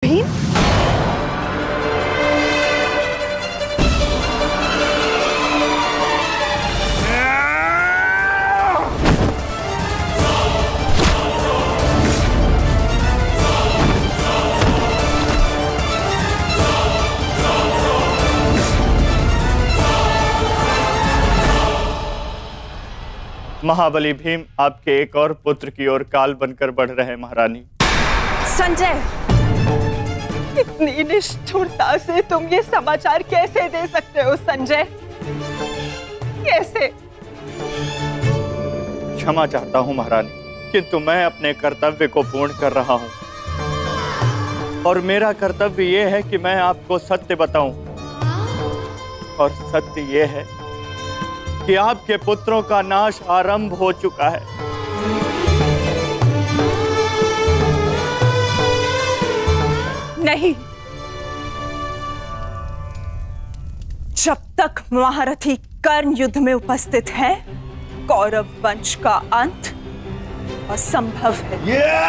भीम, महाबली भीम आपके एक और पुत्र की ओर काल बनकर बढ़ रहे महारानी। संजय, इतनी निष्ठुरता से तुम ये समाचार कैसे दे सकते हो संजय? कैसे? क्षमा चाहता हूं महारानी, किंतु मैं अपने कर्तव्य को पूर्ण कर रहा हूं और मेरा कर्तव्य ये है कि मैं आपको सत्य बताऊं। और सत्य ये है कि आपके पुत्रों का नाश आरंभ हो चुका है। नहीं, जब तक महारथी कर्ण युद्ध में उपस्थित है, कौरव वंश का अंत असंभव है। मेरा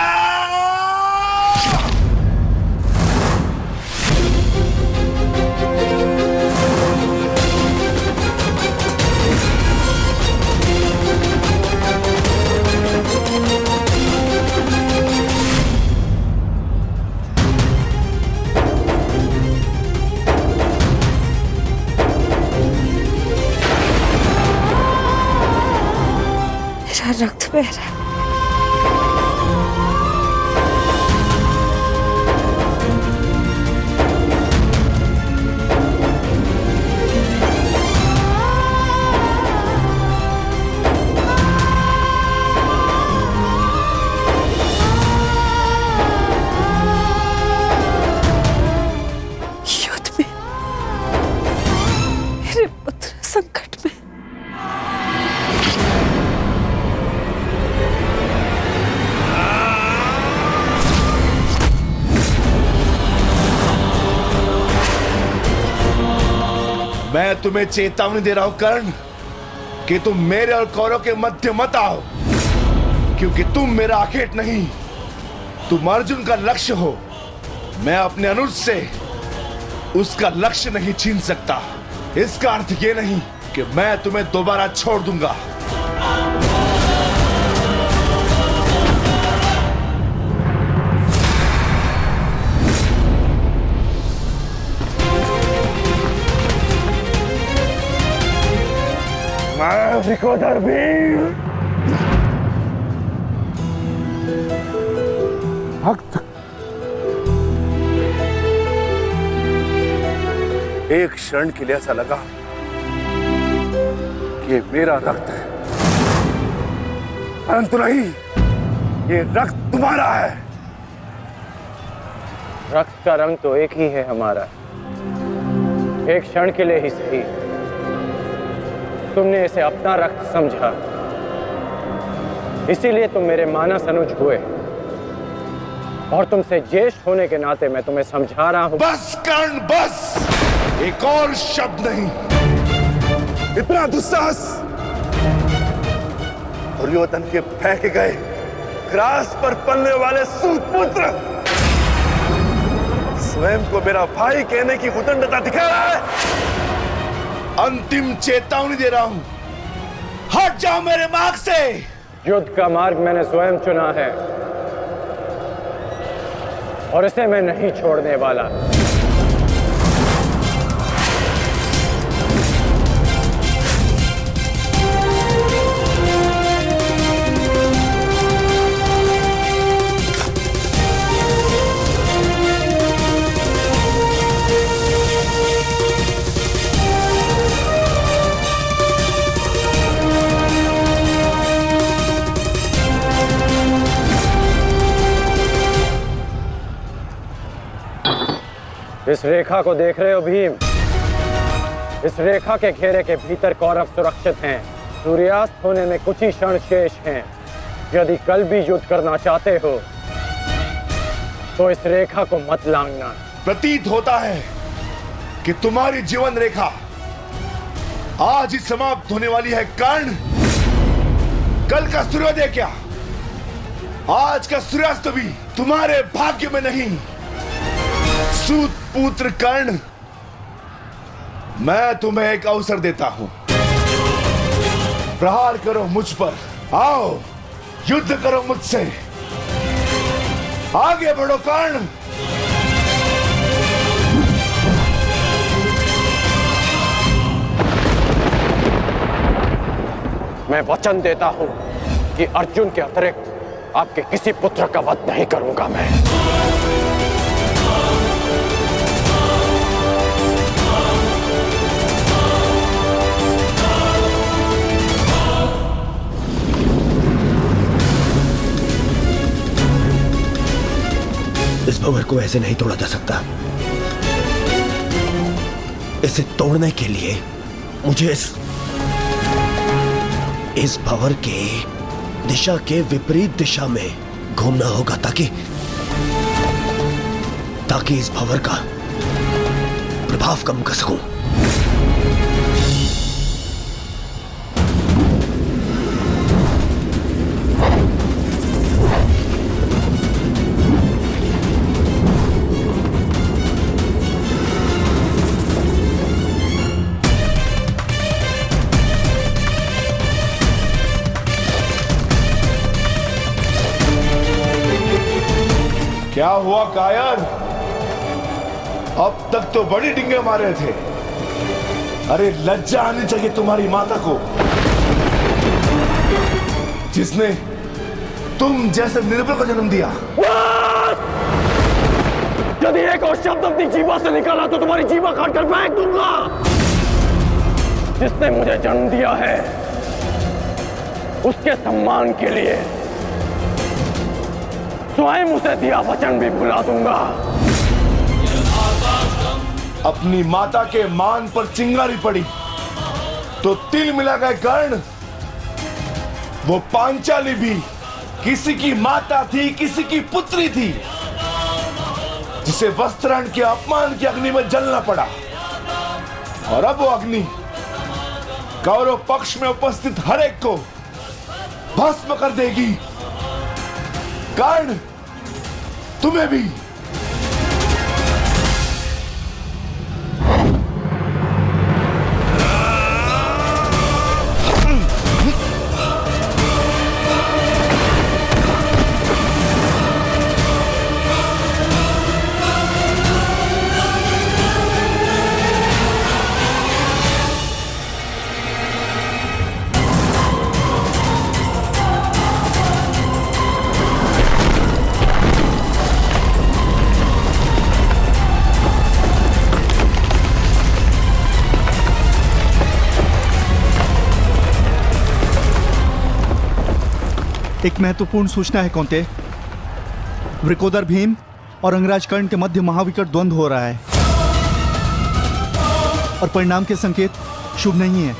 रक्त बह रहा है। युद्ध में मेरे पुत्र संकट में। मैं तुम्हें चेतावनी दे रहा हूं कर्ण कि तुम मेरे और कौरव के मध्य मत आओ, क्योंकि तुम मेरा आखेट नहीं, तुम अर्जुन का लक्ष्य हो। मैं अपने अनुज से उसका लक्ष्य नहीं छीन सकता। इसका अर्थ ये नहीं कि मैं तुम्हें दोबारा छोड़ दूंगा। विकोधर भीम, भक्त, एक क्षण के लिए ऐसा लगा कि ये मेरा रक्त है, परंतु नहीं, ये रक्त तुम्हारा है। रक्त का रंग तो एक ही है हमारा, एक क्षण के लिए ही सही। तुमने इसे अपना रक्त समझा, इसीलिए तुम मेरे मानस अनुज हुए, और तुमसे ज्येष्ठ होने के नाते मैं तुम्हें समझा रहा हूं। बस कर्ण बस, एक और शब्द नहीं। इतना दुस्साहस दुर्योधन के फेंके गए ग्रास पर पलने वाले सुपुत्र स्वयं को मेरा भाई कहने की उदंडता दिखा रहा है। अंतिम चेतावनी दे रहा हूं, हट जाओ मेरे मार्ग से। युद्ध का मार्ग मैंने स्वयं चुना है और इसे मैं नहीं छोड़ने वाला। इस रेखा को देख रहे हो भीम? इस रेखा के घेरे के भीतर कौरव सुरक्षित हैं। सूर्यास्त होने में कुछ ही क्षण शेष हैं। यदि कल भी युद्ध करना चाहते हो तो इस रेखा को मत लांघना। प्रतीत होता है कि तुम्हारी जीवन रेखा आज ही समाप्त होने वाली है कर्ण। कल का सूर्योदय क्या, आज का सूर्यास्त भी तुम्हारे भाग्य में नहीं। सूत पुत्र कर्ण, मैं तुम्हें एक अवसर देता हूं। प्रहार करो मुझ पर, आओ युद्ध करो मुझसे, आगे बढ़ो कर्ण। मैं वचन देता हूं कि अर्जुन के अतिरिक्त आपके किसी पुत्र का वध नहीं करूंगा मैं। इस भंवर को ऐसे नहीं तोड़ा जा सकता। इसे तोड़ने के लिए मुझे इस भंवर के दिशा के विपरीत दिशा में घूमना होगा ताकि इस भंवर का प्रभाव कम कर सकूं। क्या हुआ कायर? अब तक तो बड़ी डिंगे मारे थे। अरे लज्जा आनी चाहिए तुम्हारी माता को, जिसने तुम जैसे निर्बल को जन्म दिया। यदि एक और शब्द अपनी जीवा से निकाला तो तुम्हारी जीवा काटकर फेंक दूंगा। जिसने मुझे जन्म दिया है उसके सम्मान के लिए स्वयं उसे दिया वचन भी भुला दूंगा। अपनी माता के मान पर चिंगारी पड़ी तो तिल मिला गए कर्ण। वो पांचाली भी किसी की माता थी, किसी की पुत्री थी, जिसे वस्त्राण के अपमान की अग्नि में जलना पड़ा। और अब वो अग्नि कौरव पक्ष में उपस्थित हर एक को भस्म कर देगी। कर्ण, तुम्हें भी। एक महत्वपूर्ण सूचना है कौंते। वृकोदर भीम और अंगराज कर्ण के मध्य महाविकट द्वंद्व हो रहा है और परिणाम के संकेत शुभ नहीं है।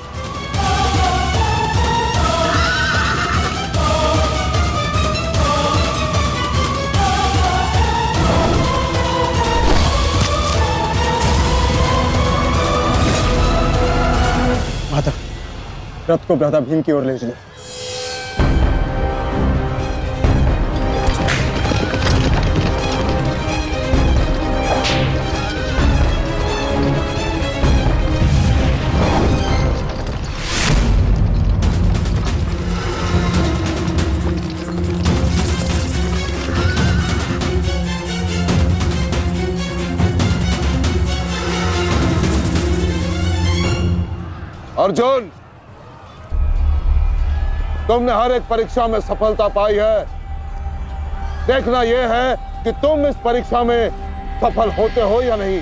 माता, रथ को भ्राता भीम की ओर ले चलो। अर्जुन, तुमने हर एक परीक्षा में सफलता पाई है। देखना यह है कि तुम इस परीक्षा में सफल होते हो या नहीं।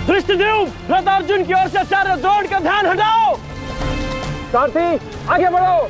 धृष्टद्युम्न, रथ अर्जुन की ओर से आचार्य द्रोण का ध्यान हटाओ। सारथी, आगे बढ़ो।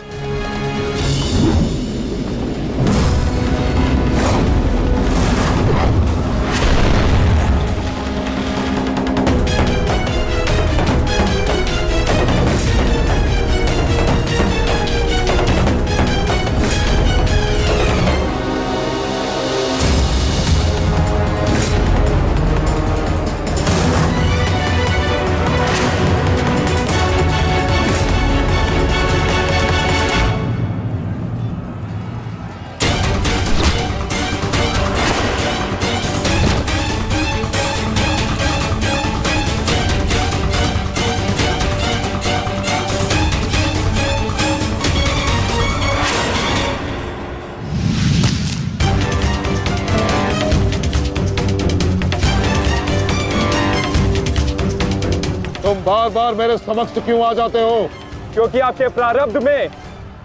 तुम बार बार मेरे समक्ष क्यों आ जाते हो? क्योंकि आपके प्रारब्ध में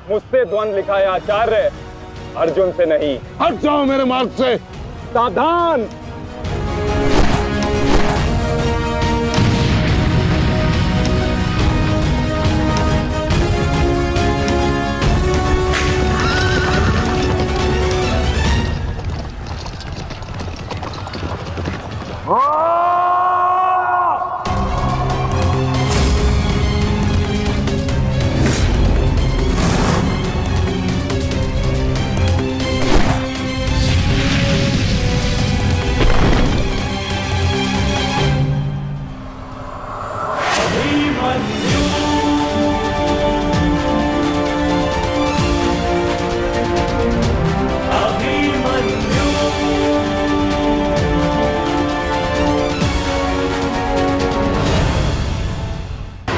मुझसे द्वंद लिखा है आचार्य, अर्जुन से नहीं। हट जाओ मेरे मार्ग से। सावधान!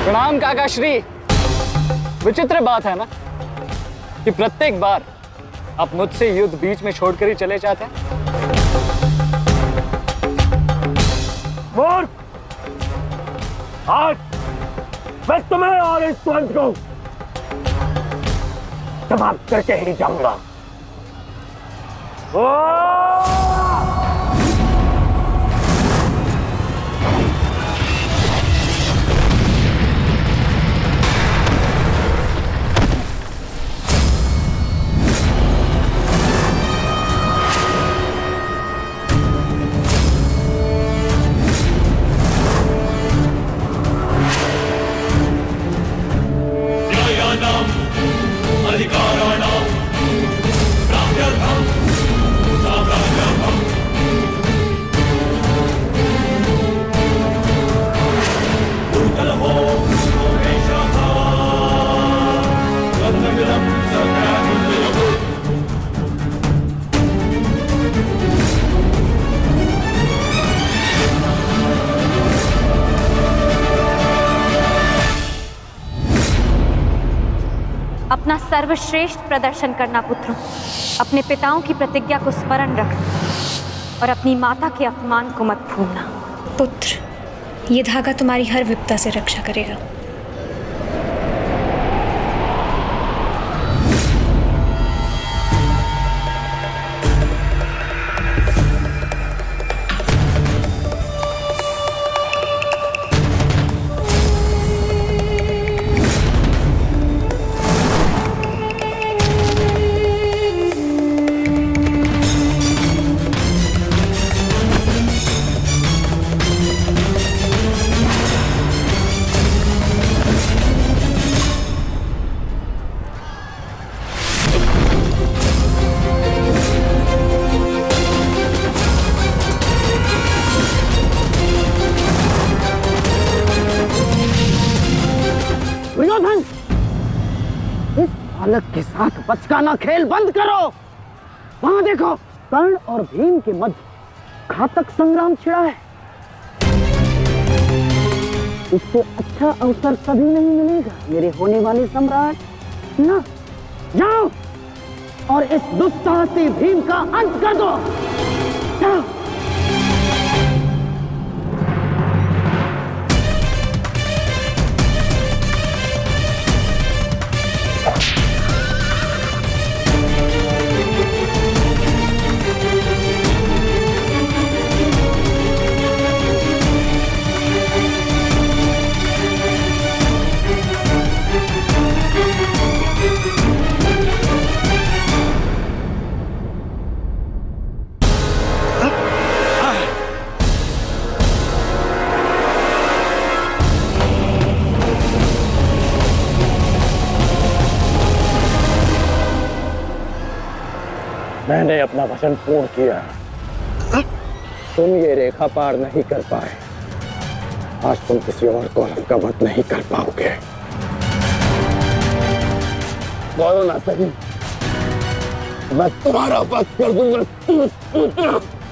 प्रणाम काका श्री। विचित्र बात है ना कि प्रत्येक बार आप मुझसे युद्ध बीच में छोड़कर ही चले जाते हैं। मूर्ख! आज मैं तुम्हें और इस द्वंद को समाप्त करके ही जाऊंगा। अपना सर्वश्रेष्ठ प्रदर्शन करना पुत्रों। अपने पिताओं की प्रतिज्ञा को स्मरण रखना और अपनी माता के अपमान को मत भूलना। पुत्र, ये धागा तुम्हारी हर विपदा से रक्षा करेगा। बालक के साथ बचकाना खेल बंद करो। वहां देखो, कर्ण और भीम के मध्य घातक संग्राम छिड़ा है। इससे अच्छा अवसर कभी नहीं मिलेगा मेरे होने वाले सम्राट। ना, जाओ और इस दुस्साहसी भीम का अंत कर दो। जाओ। मैंने अपना वचन पूर्ण किया। तुम ये रेखा पार नहीं कर पाए, आज तुम किसी और कौरव का वध नहीं कर पाओगे। बोलो ना सही, मैं तुम्हारा वध कर दूंगा।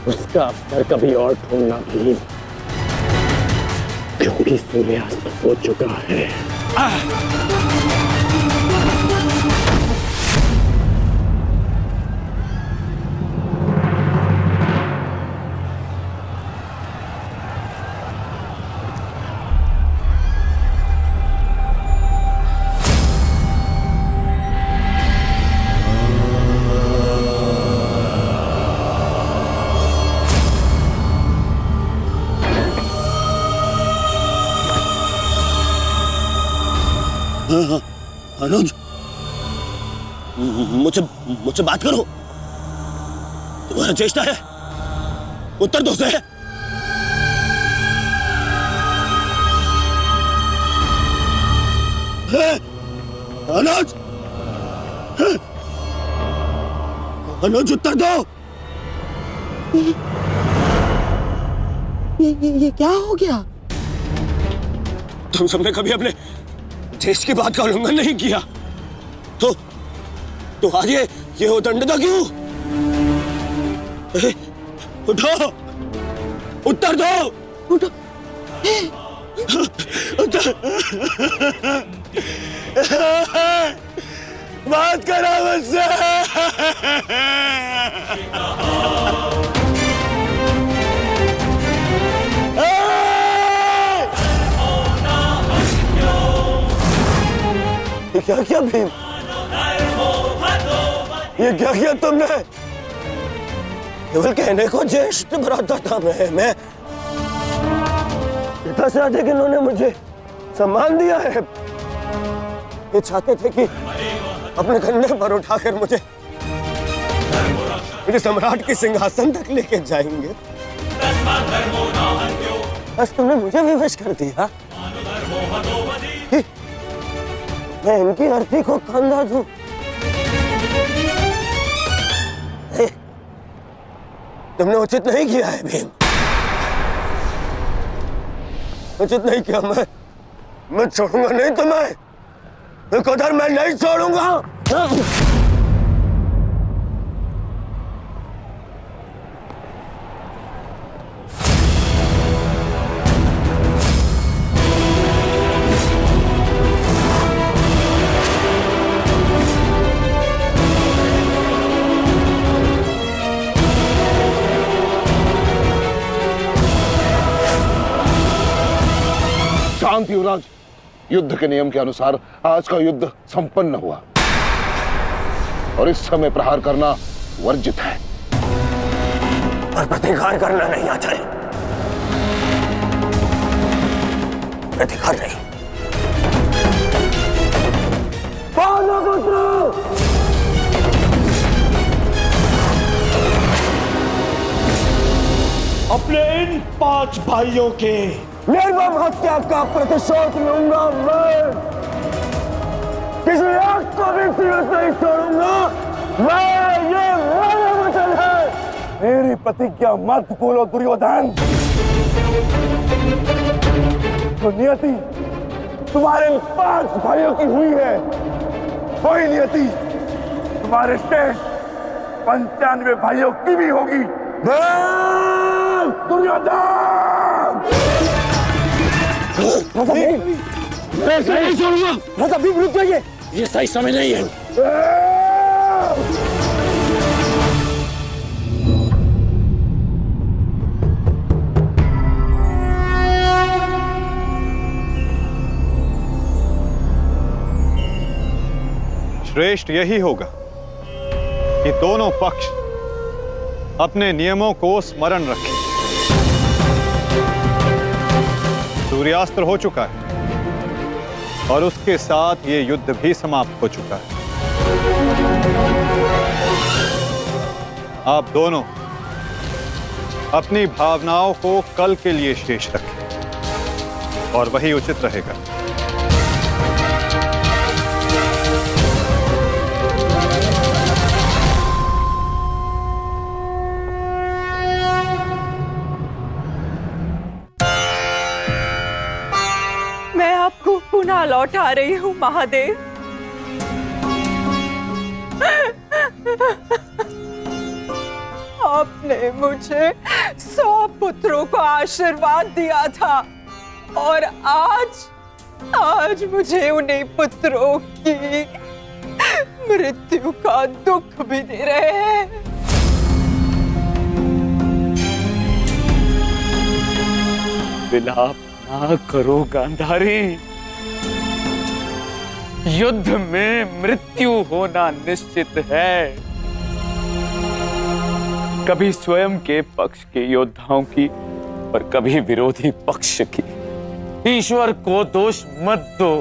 उसका अवसर कभी और ढूंढना भी, क्योंकि सूर्यास्त हो चुका है। अनुज, मुझसे मुझसे बात करो। तुम्हारा चेष्टा है, उत्तर दो से। अनुज, अनुज उत्तर दो। ये क्या हो गया? तुम सबने कभी अपने देश की बात का उल्लंघन नहीं किया, तो आज ये उदंडता क्यों? उठो, उत्तर दो। उठो, उत्तर। बात करो मुझसे। ये क्या किया भीम? ये क्या किया तुमने? केवल कहने को ज्येष्ठ भ्राता था मैं पिता से अधिक इन्होंने मुझे सम्मान दिया है। ये चाहते थे कि अपने कंधे पर उठाकर मुझे सम्राट के सिंहासन तक लेके जाएंगे। बस तुमने मुझे विवश कर दिया। मैं इनकी अर्थी को कंधा दूं। तुमने उचित नहीं किया है भीम, उचित नहीं किया। मैं छोड़ूंगा नहीं तुम्हें, विकोदर मैं नहीं छोड़ूंगा। शांति युवराज, युद्ध के नियम के अनुसार आज का युद्ध संपन्न हुआ और इस समय प्रहार करना वर्जित है। और प्रतिकार करना नहीं आचार्य, प्रतिकार नहीं। अपने इन 5 भाइयों के निर्मम हत्या का प्रतिशोध लूंगा मैं। किसी एक को भी जीवित नहीं छोड़ूंगा मैं, ये मेरा वचन है। मेरी प्रतिज्ञा मत भूलो दुर्योधन। तो नियति तुम्हारे 5 भाइयों की हुई है, वही नियति तुम्हारे शेष 95 भाइयों की भी होगी। दुर्योधन! मैं सही छोड़ूंगा। राजा भीम रुक जाइए, ये सही समय नहीं है। श्रेष्ठ यही होगा कि दोनों पक्ष अपने नियमों को स्मरण रखें। सूर्यास्त्र हो चुका है और उसके साथ ये युद्ध भी समाप्त हो चुका है। आप दोनों अपनी भावनाओं को कल के लिए शेष रखें और वही उचित रहेगा। मैं आपको पुनः लौटा रही हूँ महादेव। आपने मुझे 100 पुत्रों को आशीर्वाद दिया था और आज मुझे उन्हीं पुत्रों की मृत्यु का दुख भी दे रहे हैं। विलाप ना करो गांधारी, युद्ध में मृत्यु होना निश्चित है। कभी स्वयं के पक्ष के योद्धाओं की और कभी विरोधी पक्ष की। ईश्वर को दोष मत दो।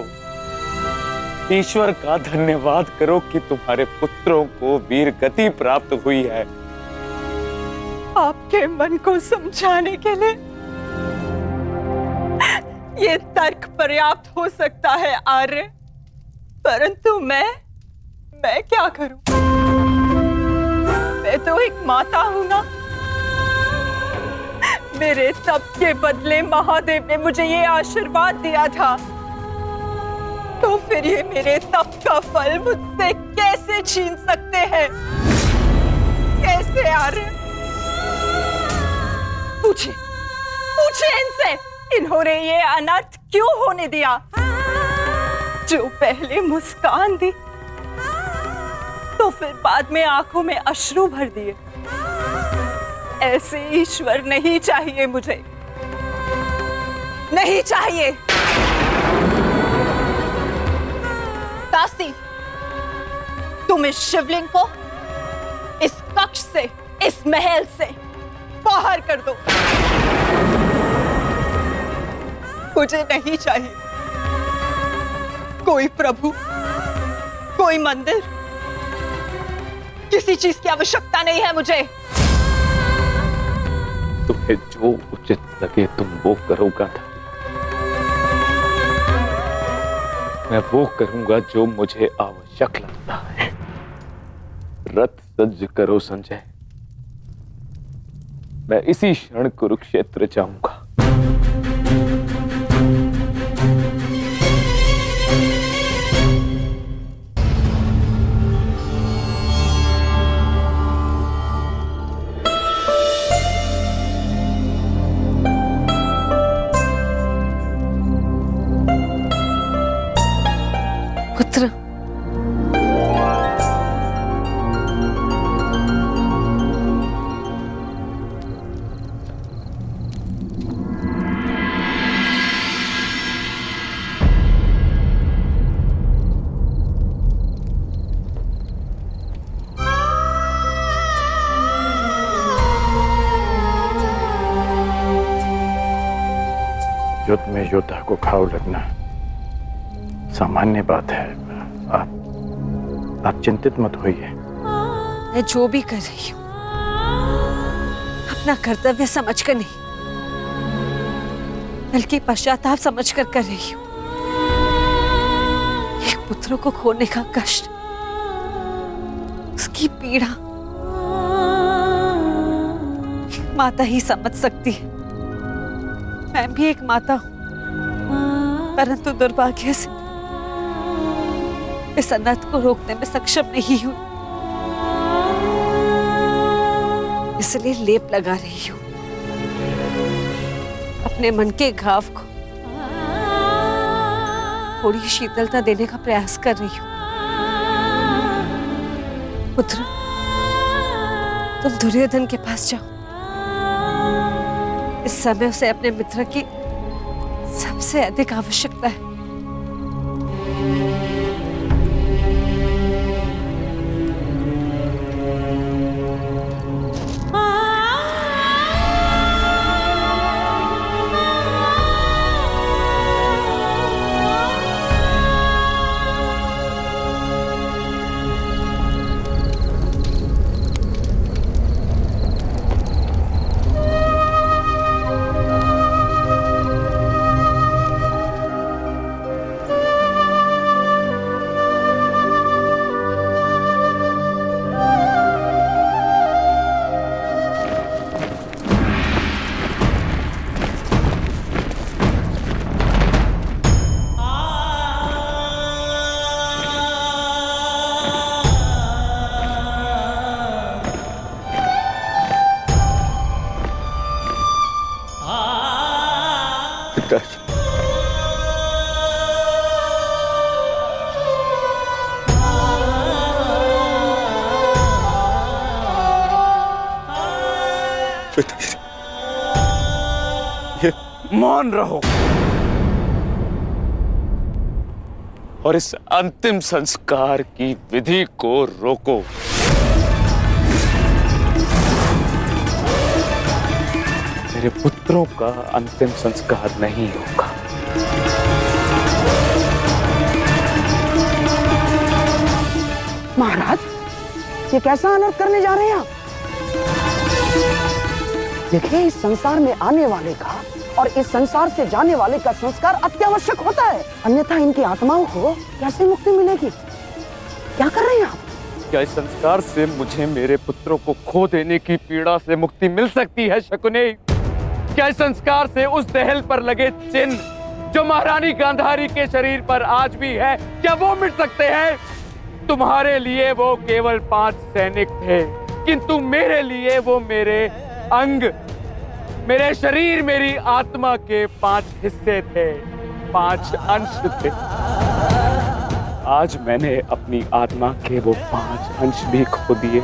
ईश्वर का धन्यवाद करो कि तुम्हारे पुत्रों को वीर गति प्राप्त हुई है। आपके मन को समझाने के लिए ये तर्क पर्याप्त हो सकता है आर्य, परंतु मैं क्या करूं? मैं तो एक माता हूं ना। मेरे तप के बदले महादेव ने मुझे ये आशीर्वाद दिया था, तो फिर ये मेरे तप का फल मुझसे कैसे छीन सकते हैं? कैसे आर्य? पूछिए इनसे, इन्होंने ये अनर्थ क्यों होने दिया? जो पहले मुस्कान दी तो फिर बाद में आंखों में अश्रु भर दिए। ऐसे ईश्वर नहीं चाहिए मुझे, नहीं चाहिए। दासी, तुम इस शिवलिंग को इस कक्ष से, इस महल से बाहर कर दो। मुझे नहीं चाहिए कोई प्रभु, कोई मंदिर, किसी चीज की आवश्यकता नहीं है मुझे। तुम्हें जो उचित लगे तुम वो करोगा था। मैं वो करूंगा जो मुझे आवश्यक लगता है। रथ सज्ज करो संजय, मैं इसी क्षण कुरुक्षेत्र जाऊंगा। पुत्र, युद्ध में योद्धा को घाव लगना सामान्य बात है। आप चिंतित मत होइए। मैं जो भी कर रही हूँ अपना कर्तव्य समझकर नहीं, बल्कि पश्चाताप समझकर कर रही हूँ। एक पुत्र को खोने का कष्ट, उसकी पीड़ा एक माता ही समझ सकती है। मैं भी एक माता हूं, परंतु दुर्भाग्य से इस अनर्थ को रोकने में सक्षम नहीं हूं। इसलिए लेप लगा रही हूं, अपने मन के घाव को थोड़ी शीतलता देने का प्रयास कर रही हूं। पुत्र, तुम दुर्योधन के पास जाओ। इस समय उसे अपने मित्र की सबसे अधिक आवश्यकता है। ये मौन रहो और इस अंतिम संस्कार की विधि को रोको। मेरे पुत्रों का अंतिम संस्कार नहीं होगा। महाराज, ये कैसा अनर्थ करने जा रहे हैं आप? देखिए, इस संसार में आने वाले का और इस संसार से जाने वाले का संस्कार अत्यावश्यक होता है, अन्यथा इनकी आत्माओं को कैसे मुक्ति मिलेगी? क्या कर रहे हैं आप? क्या इस संस्कार से मुझे मेरे पुत्रों को खो देने की पीड़ा से मुक्ति मिल सकती है शकुनी? क्या इस संस्कार से उस दहल पर लगे चिन्ह जो महारानी गांधारी के शरीर पर आज भी है, क्या वो मिट सकते हैं? तुम्हारे लिए वो केवल 5 सैनिक थे, किंतु मेरे लिए वो मेरे अंग, मेरे शरीर, मेरी आत्मा के 5 हिस्से थे, 5 अंश थे। आज मैंने अपनी आत्मा के वो 5 अंश भी खो दिए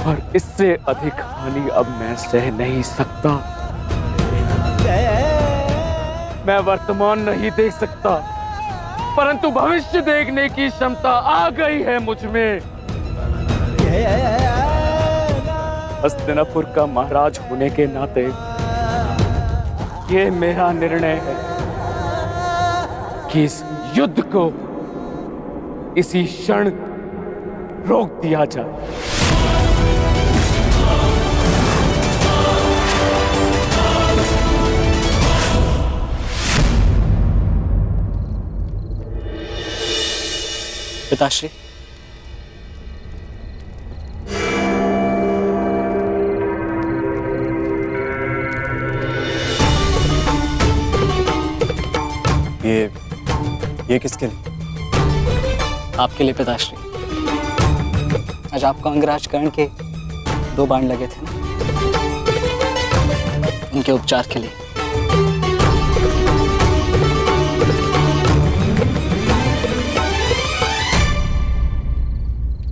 और इससे अधिक हानि अब मैं सह नहीं सकता। मैं वर्तमान नहीं देख सकता, परंतु भविष्य देखने की क्षमता आ गई है मुझ में। हस्तिनापुर का महाराज होने के नाते ये मेरा निर्णय है कि इस युद्ध को इसी क्षण रोक दिया जाए। पिताश्री, ये किसके लिए? आपके लिए पिताश्री। आज आपको अंगराज कर्ण के 2 बाण लगे थे, उनके उपचार के लिए।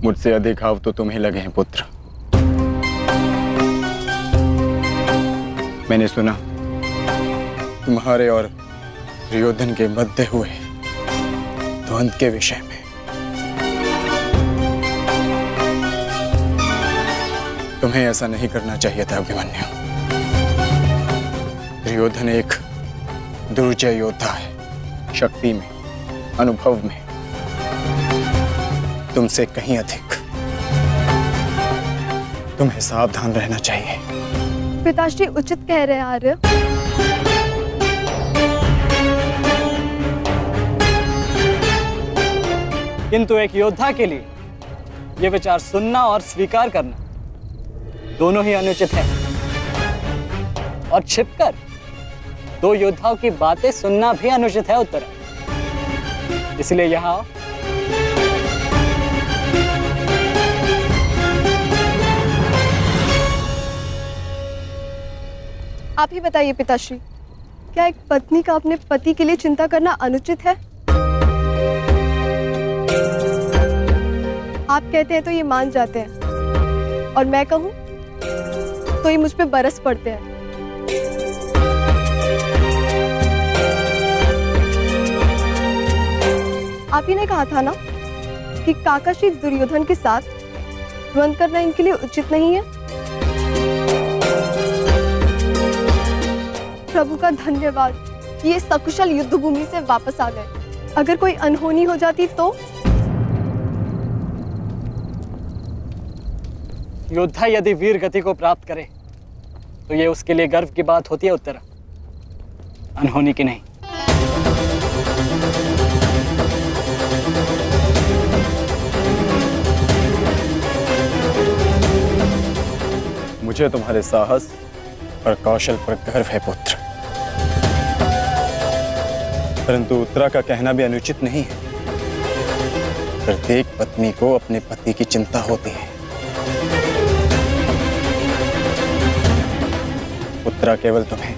मुझसे अधिक घाव तो तुम्हें लगे हैं पुत्र। मैंने सुना तुम्हारे और दुर्योधन के मध्य हुए द्वंद्व के विषय में। तुम्हें ऐसा नहीं करना चाहिए था अभिमन्यु। दुर्योधन एक दुर्जय योद्धा है, शक्ति में, अनुभव में तुमसे कहीं अधिक। तुम्हें सावधान रहना चाहिए। पिताश्री उचित कह रहे हैं आर्य। किंतु एक योद्धा के लिए यह विचार सुनना और स्वीकार करना दोनों ही अनुचित है, और छिपकर 2 योद्धाओं की बातें सुनना भी अनुचित है उत्तरा। इसलिए यहां आप ही बताइए पिताश्री, क्या एक पत्नी का अपने पति के लिए चिंता करना अनुचित है? आप कहते हैं तो ये मान जाते हैं, और मैं कहूं तो ये मुझ पे बरस पड़ते हैं। आप ही ने कहा था ना कि काका श्री दुर्योधन के साथ द्वंद्व करना इनके लिए उचित नहीं है। प्रभु का धन्यवाद कि ये सकुशल युद्ध भूमि से वापस आ गए। अगर कोई अनहोनी हो जाती तो? योद्धा यदि वीर गति को प्राप्त करे तो ये उसके लिए गर्व की बात होती है उत्तरा, अनहोनी की नहीं। मुझे तुम्हारे साहस और कौशल पर गर्व है पुत्र, परंतु उत्तरा का कहना भी अनुचित नहीं है। प्रत्येक पत्नी को अपने पति की चिंता होती है। उत्तरा केवल तुम्हें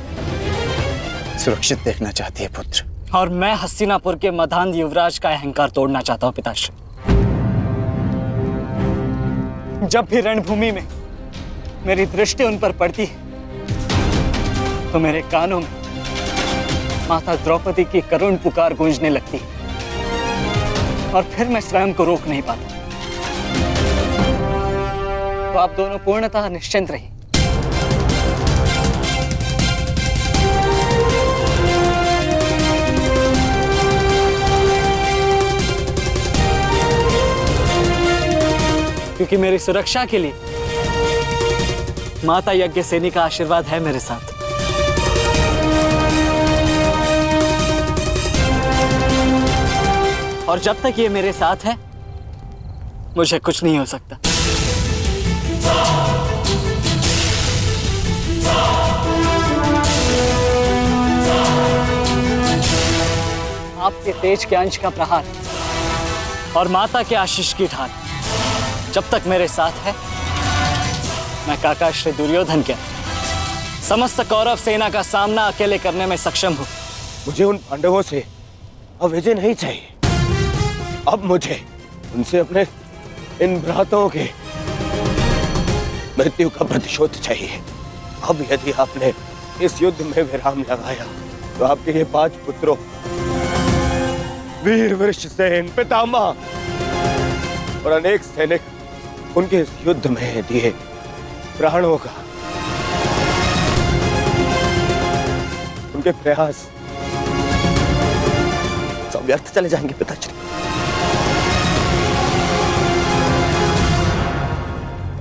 सुरक्षित देखना चाहती है पुत्र। और मैं हस्तिनापुर के मधान युवराज का अहंकार तोड़ना चाहता हूं पिताश्री। जब भी रणभूमि में मेरी दृष्टि उन पर पड़ती है तो मेरे कानों में माता द्रौपदी की करुण पुकार गूंजने लगती है, और फिर मैं स्वयं को रोक नहीं पाता। तो आप दोनों पूर्णतः निश्चिंत रहिए। क्योंकि मेरी सुरक्षा के लिए माता यज्ञसेनी का आशीर्वाद है मेरे साथ। और जब तक ये मेरे साथ है मुझे कुछ नहीं हो सकता। आपके तेज के अंश का प्रहार और माता के आशीष की ढाल जब तक मेरे साथ है, मैं काका श्री दुर्योधन के समस्त कौरव सेना का सामना अकेले करने में सक्षम हूं। मुझे उन पांडवों से अब विजय नहीं चाहिए। अब मुझे उनसे अपने इन भ्राताओं के मृत्यु का प्रतिशोध चाहिए। अब यदि आपने इस युद्ध में विराम लगाया तो आपके ये 5 पुत्रों वीर वृषसेन, पितामह और अनेक सैनिक उनके इस युद्ध में दिए प्राणों का, उनके प्रयास सब व्यर्थ चले जाएंगे पिताश्री।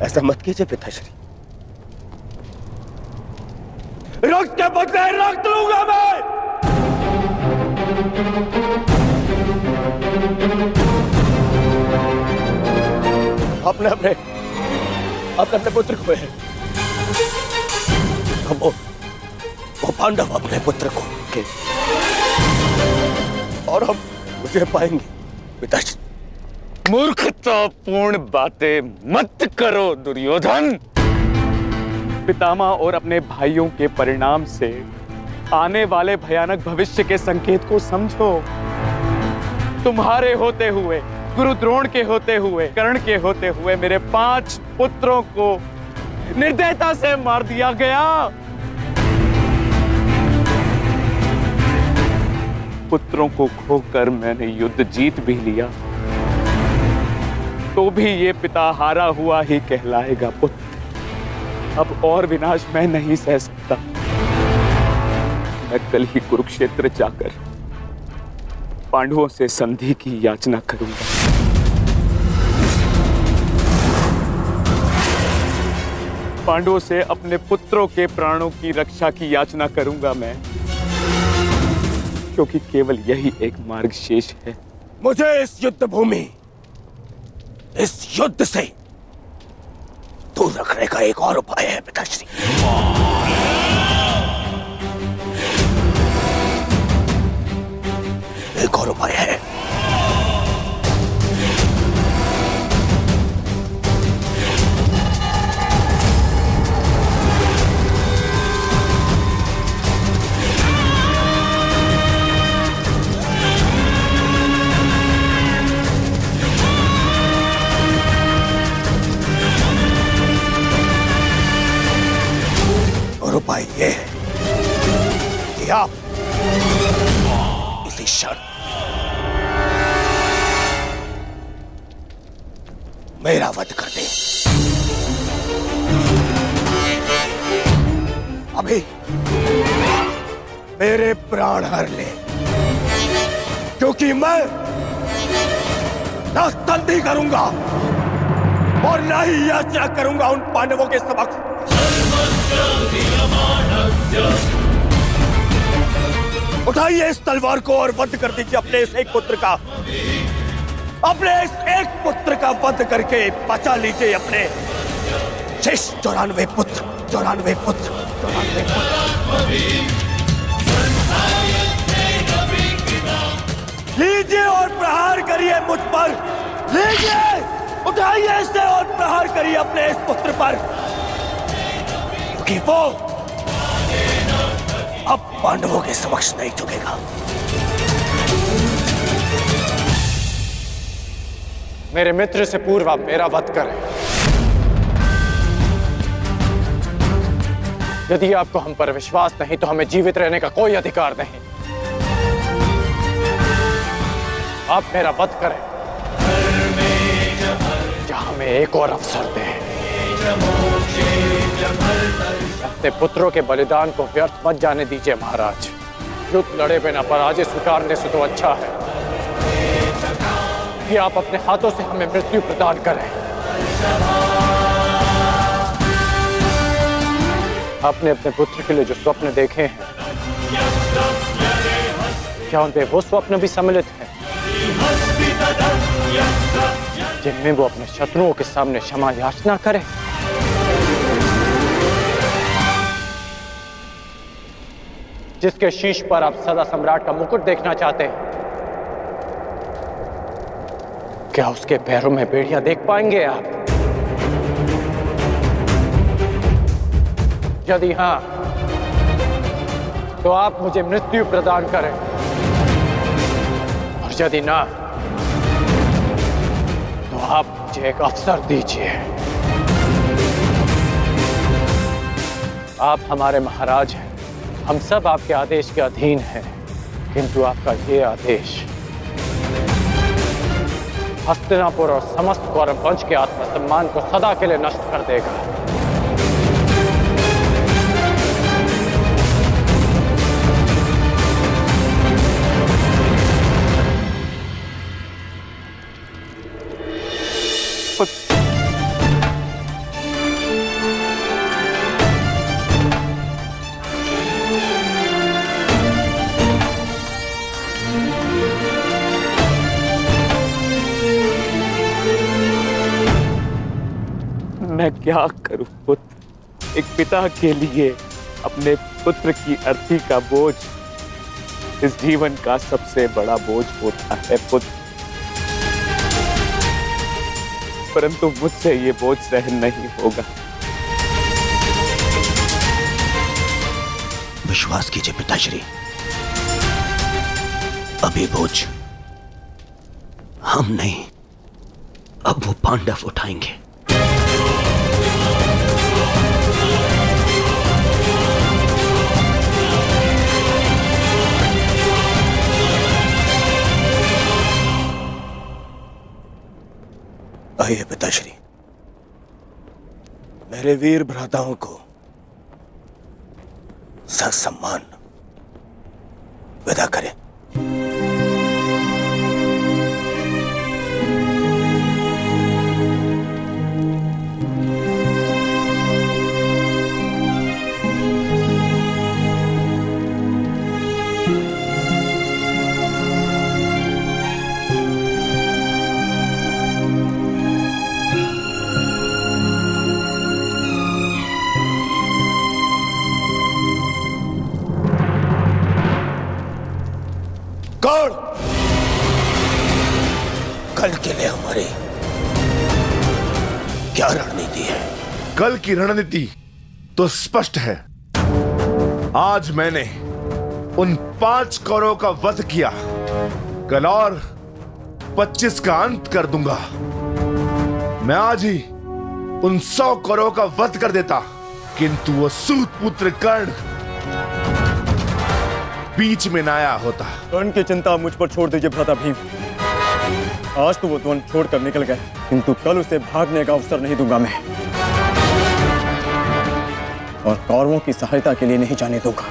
ऐसा मत कीजिए पिताश्री। रक्त के बदले रक्त लूंगा मैं। अपने अपने अपने पुत्र को है। वो पांडव अपने पुत्र को के और हम मुझे पाएंगे पिताश्री। मूर्खतापूर्ण बातें मत करो दुर्योधन। पितामह और अपने भाइयों के परिणाम से आने वाले भयानक भविष्य के संकेत को समझो। तुम्हारे होते हुए, गुरु द्रोण के होते हुए, कर्ण के होते हुए मेरे 5 पुत्रों को निर्दयता से मार दिया गया। पुत्रों को खोकर मैंने युद्ध जीत भी लिया, तो भी ये पिता हारा हुआ ही कहलाएगा पुत्र। अब और विनाश मैं नहीं सह सकता। मैं कल ही कुरुक्षेत्र जाकर पांडवों से संधि की याचना करूंगा। पांडवों से अपने पुत्रों के प्राणों की रक्षा की याचना करूंगा मैं, क्योंकि केवल यही एक मार्ग शेष है। मुझे इस युद्ध भूमि, इस युद्ध से दूर रखने का एक और उपाय है पिताश्री। एक और उपाय है। उपाय ये है कि आप इसी क्षण मेरा वध कर दें। अभी मेरे प्राण हर ले, क्योंकि मैं न संधि करूंगा और न ही याचना करूंगा उन पांडवों के समक्ष। उठाइए इस तलवार को और वध कर दीजिए अपने इस एक पुत्र का। अपने इस एक पुत्र का वध करके बचा लीजिए अपने शेष 94 पुत्र। 94 पुत्र। लीजिए और प्रहार करिए मुझ पर। लीजिए, उठाइए इसे और प्रहार करिए अपने इस पुत्र पर, क्योंकि वो अब पांडवों के समक्ष नहीं झुकेगा। मेरे मित्र से पूर्व आप मेरा वध करें। यदि आपको हम पर विश्वास नहीं तो हमें जीवित रहने का कोई अधिकार नहीं। आप मेरा वध करें या हमें एक और अवसर दें। अपने पुत्रों के बलिदान को व्यर्थ मत जाने दीजिए महाराज। युद्ध लड़े बिना पराजय स्वीकारने से तो अच्छा है कि आप अपने हाथों से हमें मृत्यु प्रदान करें। आपने अपने पुत्र के लिए जो स्वप्न देखे हैं, क्या उनपे वो स्वप्न भी सम्मिलित हैं जिनमें वो अपने शत्रुओं के सामने क्षमा याचना करे? जिसके शीश पर आप सदा सम्राट का मुकुट देखना चाहते हैं, क्या उसके पैरों में बेड़ियां देख पाएंगे आप? यदि हां, तो आप मुझे मृत्यु प्रदान करें, और यदि ना, तो आप मुझे एक अवसर दीजिए। आप हमारे महाराज हैं, हम सब आपके आदेश के अधीन हैं, किंतु आपका ये आदेश हस्तिनापुर और समस्त कौरव वंश के आत्मसम्मान को सदा के लिए नष्ट कर देगा। मैं क्या करूं पुत्र? एक पिता के लिए अपने पुत्र की अर्थी का बोझ इस जीवन का सबसे बड़ा बोझ होता है पुत्र, परंतु मुझसे ये बोझ सहन नहीं होगा। विश्वास कीजिए पिताश्री, अभी बोझ हम नहीं, अब वो पांडव उठाएंगे। आइए पिताश्री, मेरे वीर भ्राताओं को ससम्मान विदा करें। कौन कल के लिए हमारी क्या रणनीति है? कल की रणनीति तो स्पष्ट है। आज मैंने उन 5 कौरवों का वध किया, कल और 25 का अंत कर दूंगा। मैं आज ही उन 100 कौरवों का वध कर देता, किंतु वो सूत पुत्र कर्ण बीच में न आया होता। कर्ण की चिंता मुझ पर छोड़ दीजिए भ्राता भीम। आज तो वो वन छोड़कर निकल गए, किंतु कल उसे भागने का अवसर नहीं दूंगा मैं, और कौरवों की सहायता के लिए नहीं जाने दूंगा।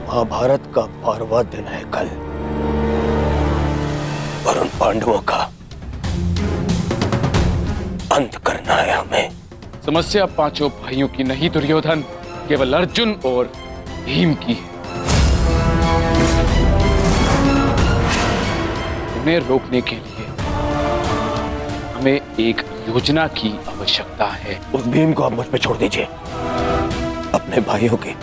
महाभारत का 12वां दिन है कल, और उन पांडवों का अंत करना है हमें। समस्या 5 भाइयों की नहीं दुर्योधन, केवल अर्जुन और भीम की है। उन्हें रोकने के लिए हमें एक योजना की आवश्यकता है। उस भीम को आप मुझ पे छोड़ दीजिए। अपने भाइयों की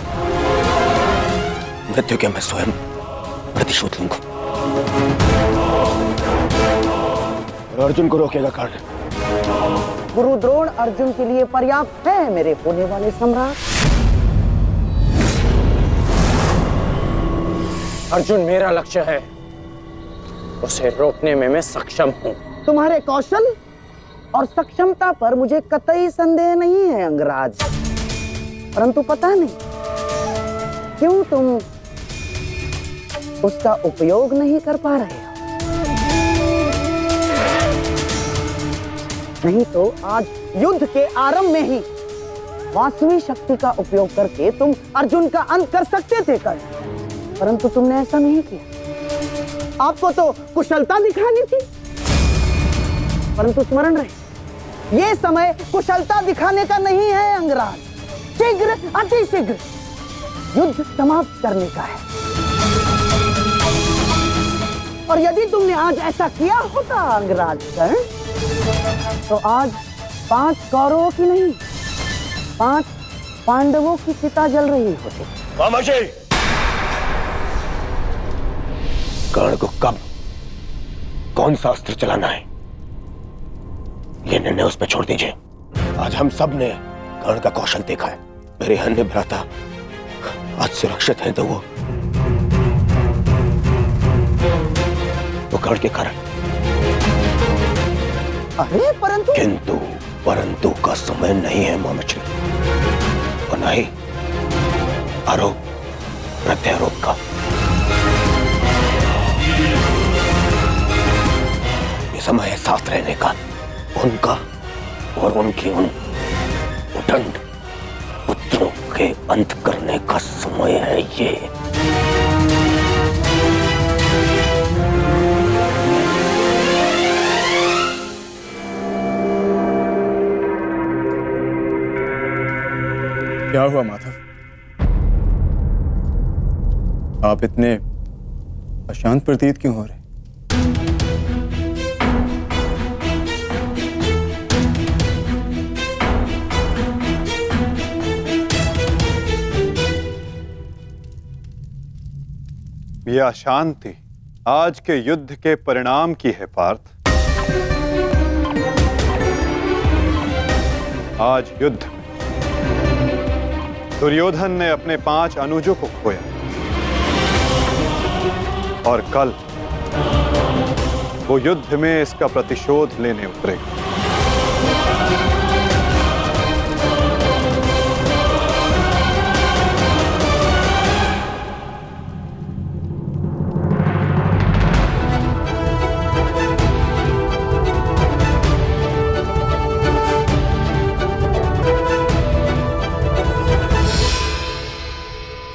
मृत्यु के मैं स्वयं प्रतिशोध लूंगा। अर्जुन को रोकेगा कर्ण? गुरु द्रोण अर्जुन के लिए पर्याप्त है मेरे होने वाले सम्राट। अर्जुन मेरा लक्ष्य है, उसे रोकने में मैं सक्षम हूं। तुम्हारे कौशल और सक्षमता पर मुझे कतई संदेह नहीं है अंगराज, परंतु पता नहीं क्यों तुम उसका उपयोग नहीं कर पा रहे हो। नहीं तो आज युद्ध के आरंभ में ही वास्तविक शक्ति का उपयोग करके तुम अर्जुन का अंत कर सकते थे कर्ण, परंतु तुमने ऐसा नहीं किया। आपको तो कुशलता दिखानी थी, परंतु स्मरण रहे ये समय कुशलता दिखाने का नहीं है अंगराज, शीघ्र अतिशीघ्र युद्ध समाप्त करने का है। और यदि तुमने आज ऐसा किया होता अंगराज कर्ण, तो आज 5 कौरवों की नहीं 5 पांडवों की चिता जल रही होती। खामोशी! कर्ण को कब कौन सा अस्त्र चलाना है यह निर्णय उस पर छोड़ दीजिए। आज हम सब ने कर्ण का कौशल देखा है। मेरे अन्य भ्राता आज सुरक्षित हैं तो वो कर्ण के कारण। अरे परंतु का समय नहीं है मामचरी, और न ही आरोप प्रत्यारोप का। ये समय है साथ रहने का, उनका और उनके उन उदंड पुत्रों के अंत करने का समय है ये। क्या हुआ माधव? आप इतने अशांत प्रतीत क्यों हो रहे? यह अशांति आज के युद्ध के परिणाम की है पार्थ। आज युद्ध दुर्योधन ने अपने 5 अनुजों को खोया और कल वो युद्ध में इसका प्रतिशोध लेने उतरेगा।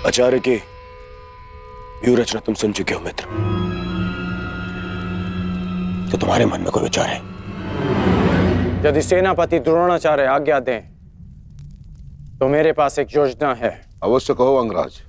आचार्य की व्यूह रचना तुम सुन चुके हो मित्र, तो तुम्हारे मन में कोई विचार है? यदि सेनापति द्रोणाचार्य आज्ञा दें तो मेरे पास एक योजना है। अवश्य कहो अंगराज।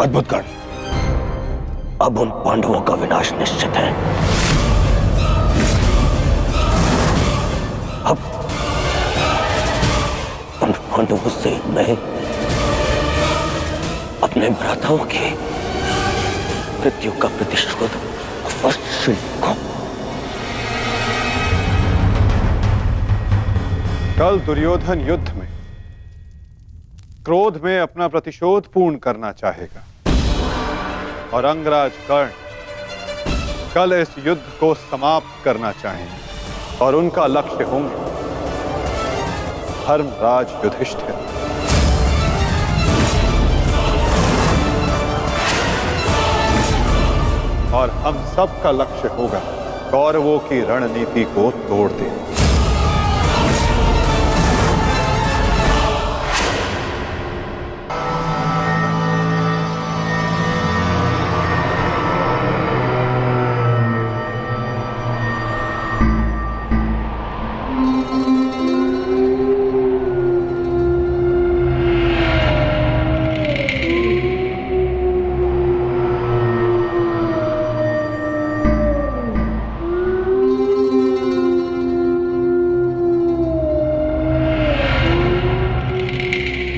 अद्भुत कर्ण, अब उन पांडवों का विनाश निश्चित है। अब उन पांडवों से मैं अपने भ्राताओं की मृत्यु का प्रतिशोध अवश्य लूंगा। कल दुर्योधन युद्ध में क्रोध में अपना प्रतिशोध पूर्ण करना चाहेगा और अंगराज कर्ण कल इस युद्ध को समाप्त करना चाहेंगे और उनका लक्ष्य होंगे धर्मराज युधिष्ठिर। और हम सब का लक्ष्य होगा कौरवों की रणनीति को तोड़ देना।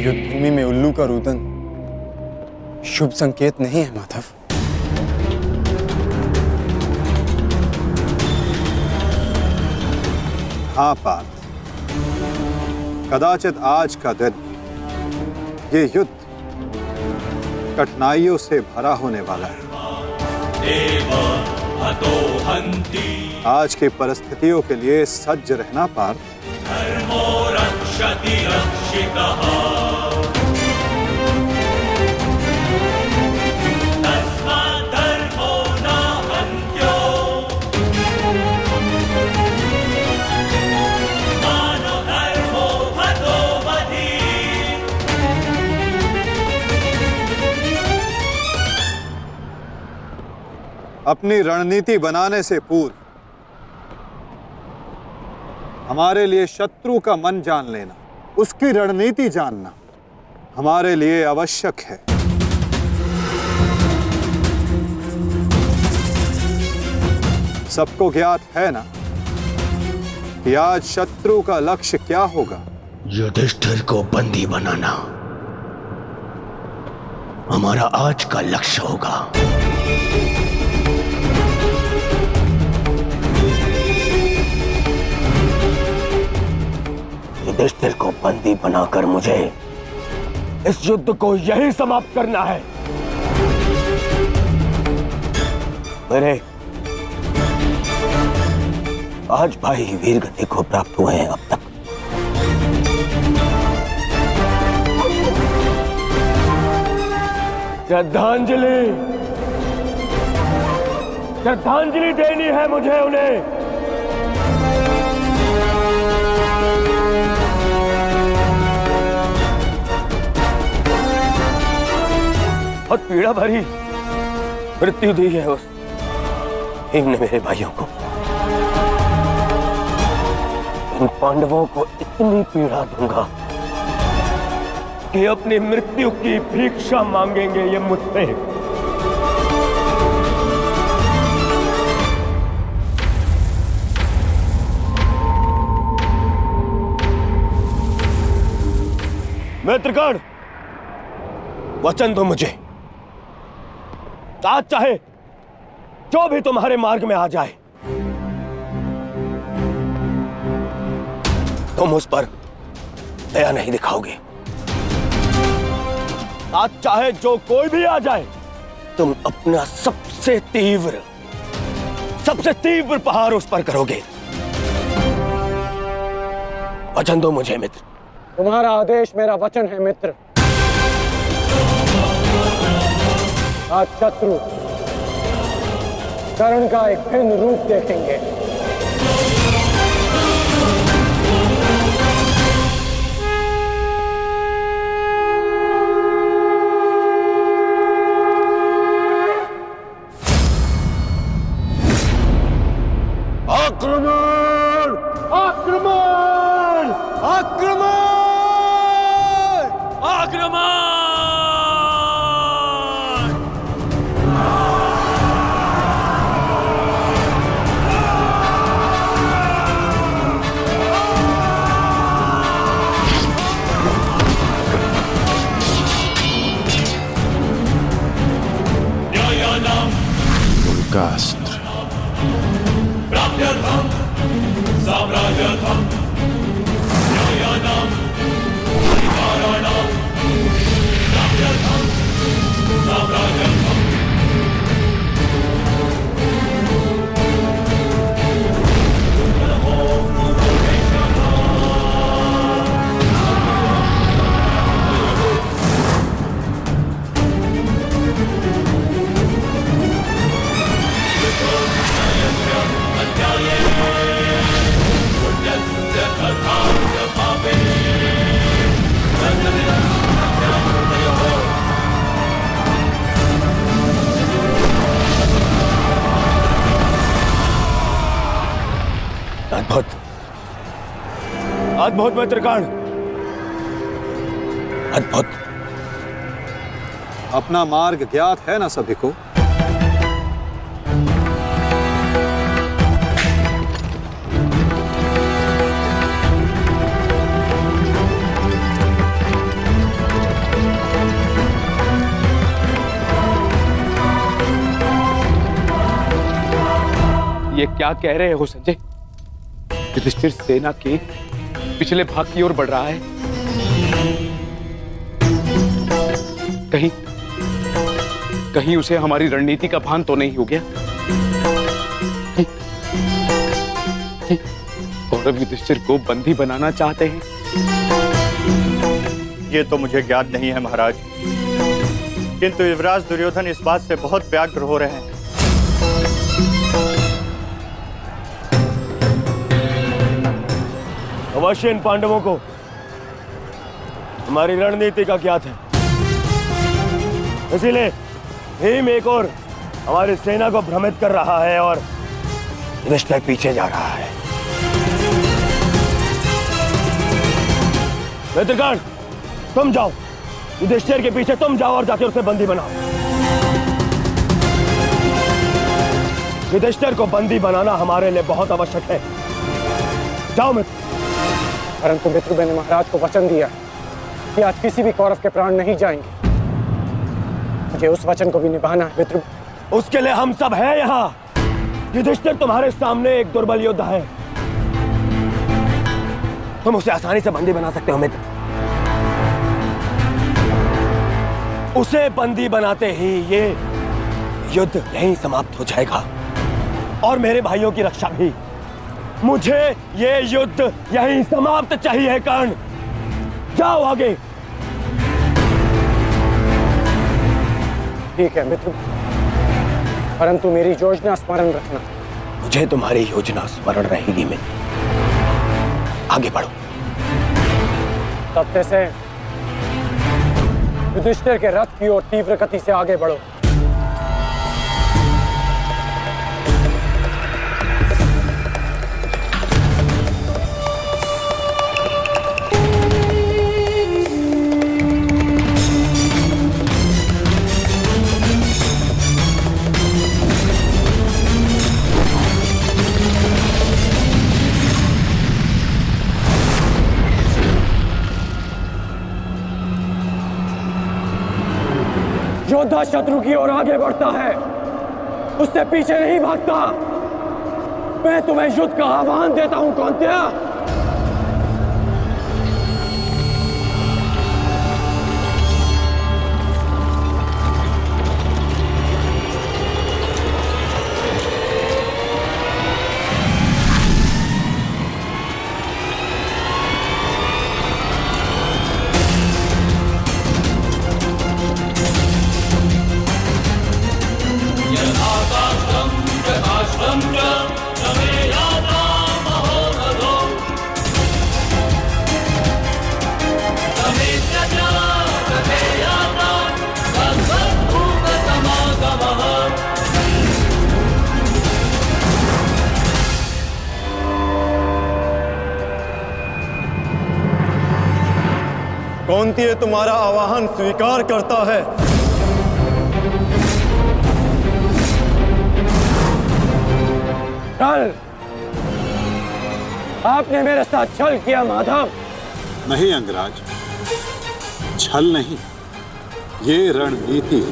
युद्धभूमि में उल्लू का रुदन शुभ संकेत नहीं है माधव। हाँ पार्थ, कदाचित आज का दिन ये युद्ध कठिनाइयों से भरा होने वाला है। आज की परिस्थितियों के लिए सज्ज रहना पार्थ। अपनी रणनीति बनाने से पूर्व हमारे लिए शत्रु का मन जान लेना, उसकी रणनीति जानना हमारे लिए आवश्यक है। सबको ज्ञात है ना कि आज शत्रु का लक्ष्य क्या होगा? युधिष्ठिर को बंदी बनाना हमारा आज का लक्ष्य होगा। युधिष्ठिर को बंदी बनाकर मुझे इस युद्ध को यही समाप्त करना है। मेरे आज भाई वीर गति को प्राप्त हुए हैं अब तक। श्रद्धांजलि श्रद्धांजलि देनी है मुझे उन्हें। बहुत पीड़ा भरी मृत्यु दी है उस भीम ने मेरे भाइयों को। इन पांडवों को इतनी पीड़ा दूंगा कि अपनी मृत्यु की भिक्षा मांगेंगे ये मुझसे। मित्रगण, वचन दो मुझे, आज चाहे जो भी तुम्हारे मार्ग में आ जाए तुम उस पर दया नहीं दिखाओगे। आज चाहे जो कोई भी आ जाए तुम अपना सबसे तीव्र प्रहार उस पर करोगे। वचन दो मुझे मित्र। तुम्हारा आदेश मेरा वचन है मित्र। आज शत्रु कर्ण का एक भिन्न रूप देखेंगे। आक्रमण! आक्रमण! आक्रमण! आक्रमण! उनका अस्त्र अद्भुत अद्भुत मित्रगण, अद्भुत। अपना मार्ग ज्ञात है ना सभी को? ये क्या कह रहे हो संजय? युधिष्ठिर सेना के पिछले भाग की ओर बढ़ रहा है। कहीं उसे हमारी रणनीति का भान तो नहीं हो गया? कि कौरव युधिष्ठिर को बंदी बनाना चाहते हैं? ये तो मुझे ज्ञात नहीं है महाराज, किंतु युवराज दुर्योधन इस बात से बहुत व्यग्र हो रहे हैं। अवश्य इन पांडवों को हमारी रणनीति का ज्ञात है, इसीलिए भीम एक और हमारी सेना को भ्रमित कर रहा है और युधिष्ठिर पीछे जा रहा है। मित्रगण, तुम जाओ, युधिष्ठिर के पीछे तुम जाओ और जाके उसे बंदी बनाओ। युधिष्ठिर को बंदी बनाना हमारे लिए बहुत आवश्यक है। जाओ मित्र। परंतु मित्र, मैंने महाराज को वचन दिया कि आज किसी भी कौरव के प्राण नहीं जाएंगे। मुझे उस वचन को भी निभाना है मित्र। उसके लिए हम सब हैं यहाँ। युधिष्ठिर तुम्हारे सामने एक दुर्बल योद्धा है, तुम उसे आसानी से बंदी बना सकते हो मित्र। उसे बंदी बनाते ही ये युद्ध यहीं समाप्त हो जाएगा और मेरे भाइयों की रक्षा भी। मुझे ये युद्ध यहीं समाप्त चाहिए। कर्ण, जाओ आगे। ठीक है मित्र, परंतु मेरी योजना स्मरण रखना। मुझे तुम्हारी योजना स्मरण रहेगी मित्र। आगे बढ़ो। तब से युधिष्ठिर के रथ की ओर तीव्र गति से आगे बढ़ो। योद्धा शत्रु की ओर आगे बढ़ता है, उससे पीछे नहीं भागता। मैं तुम्हें युद्ध का आह्वान देता हूं कौन्तेय। कौन्तेय तुम्हारा आवाहन स्वीकार करता है। कल आपने मेरे साथ छल किया माधव। नहीं अंगराज, छल नहीं, ये रणनीति है।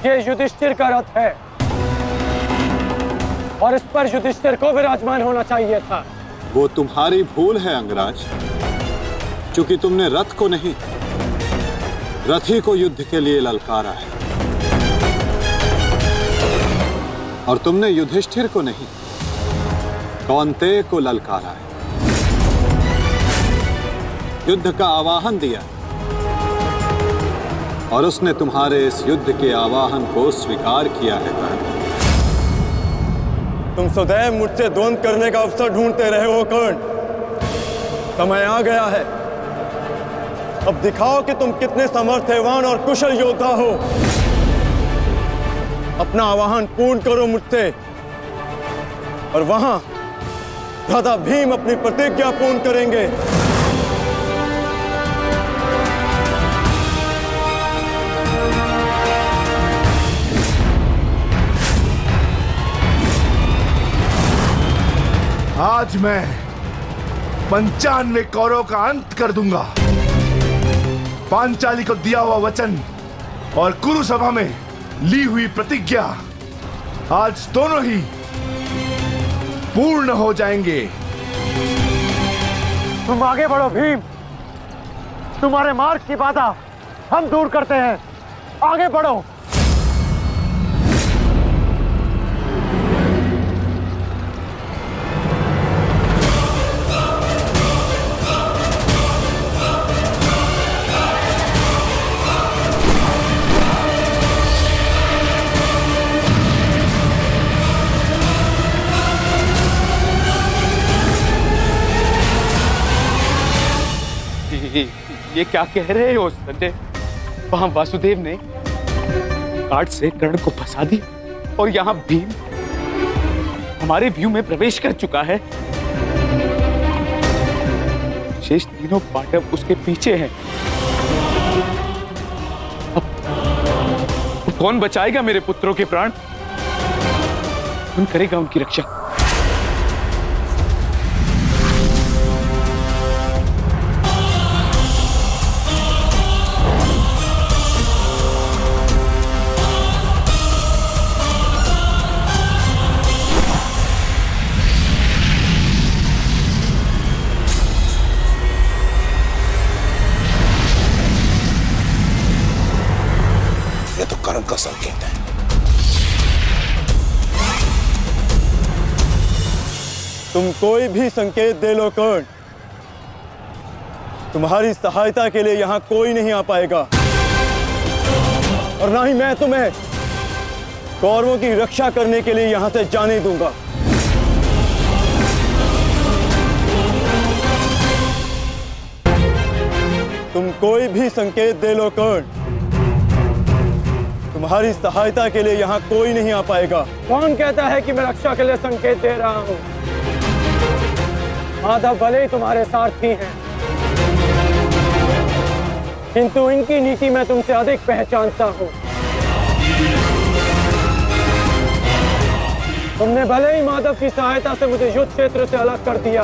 ये युधिष्ठिर का रथ है और इस पर युधिष्ठिर को विराजमान होना चाहिए था। वो तुम्हारी भूल है अंगराज, क्योंकि तुमने रथ को नहीं, रथी को युद्ध के लिए ललकारा है। और तुमने युधिष्ठिर को नहीं, कौन्तेय को ललकारा है, युद्ध का आवाहन दिया और उसने तुम्हारे इस युद्ध के आवाहन को स्वीकार किया है। कर्ण, तुम सदैव मुझसे द्वंद्व करने का अवसर ढूंढते रहे हो कर्ण। समय आ गया है, अब दिखाओ कि तुम कितने समर्थवान और कुशल योद्धा हो। अपना आवाहन पूर्ण करो मुझसे और वहां भ्राता भीम अपनी प्रतिज्ञा पूर्ण करेंगे। आज मैं 95 कौरवों का अंत कर दूंगा। पांचाली को दिया हुआ वचन और कुरु सभा में ली हुई प्रतिज्ञा आज दोनों ही पूर्ण हो जाएंगे। तुम आगे बढ़ो भीम, तुम्हारे मार्ग की बाधा हम दूर करते हैं। आगे बढ़ो। ये क्या कह रहे हो संजय? वहां वासुदेव ने कार्ड से कर्ण को फंसा दिया और यहाँ भीम हमारे व्यू में प्रवेश कर चुका है। शेष तीनों पांडव उसके पीछे हैं। अब कौन बचाएगा मेरे पुत्रों के प्राण? कौन करेगा उनकी रक्षा? कर्ण का संकेत है। तुम कोई भी संकेत दे लो कर्ण, तुम्हारी सहायता के लिए यहां कोई नहीं आ पाएगा और ना ही मैं तुम्हें कौरवों की रक्षा करने के लिए यहां से जाने दूंगा। तुम कोई भी संकेत दे लो कर्ण, तुम्हारी सहायता के लिए यहां कोई नहीं आ पाएगा। कौन कहता है कि मैं रक्षा के लिए संकेत दे रहा हूं? माधव भले ही तुम्हारे सारथी हैं, किंतु इनकी नीति मैं तुमसे अधिक पहचानता हूं। तुमने भले ही माधव की सहायता से मुझे युद्ध क्षेत्र से अलग कर दिया,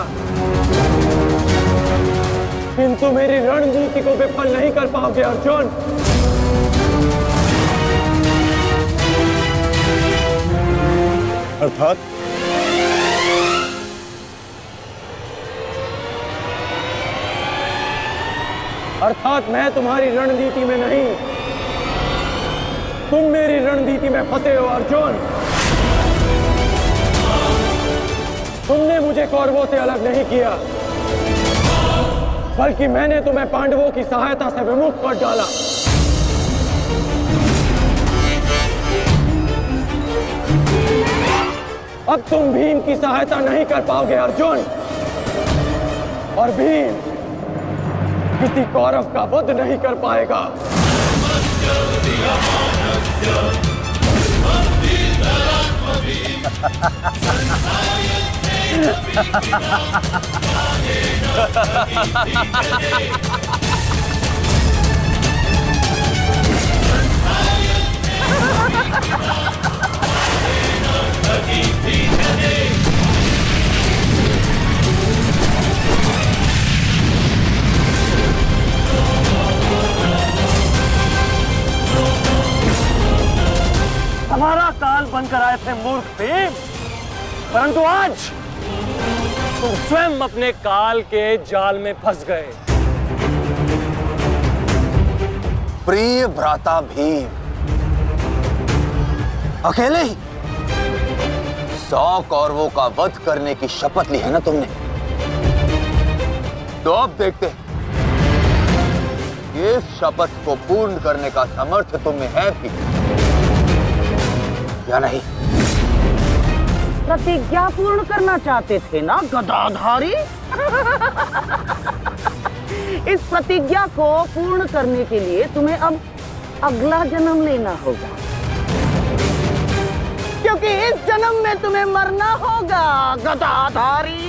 किंतु मेरी रणनीति को विफल नहीं कर पाओगे अर्जुन। अर्थात मैं तुम्हारी रणनीति में नहीं, तुम मेरी रणनीति में फंसे हो अर्जुन। तुमने मुझे कौरवों से अलग नहीं किया, बल्कि मैंने तुम्हें पांडवों की सहायता से विमुख कर डाला। अब तुम भीम की सहायता नहीं कर पाओगे अर्जुन, और भीम किसी कौरव का वध नहीं कर पाएगा। हमारा काल बनकर आए थे मूर्ख भीम, परंतु आज तुम स्वयं अपने काल के जाल में फंस गए। प्रिय भ्राता भीम, अकेले ही 100 कौरवों का वध करने की शपथ ली है ना तुमने? तो अब देखते हैं इस शपथ को पूर्ण करने का सामर्थ्य तुम में है भी या नहीं? प्रतिज्ञा पूर्ण करना चाहते थे ना गदाधारी? इस प्रतिज्ञा को पूर्ण करने के लिए तुम्हें अब अगला जन्म लेना होगा, क्योंकि इस जन्म में तुम्हें मरना होगा गदाधारी।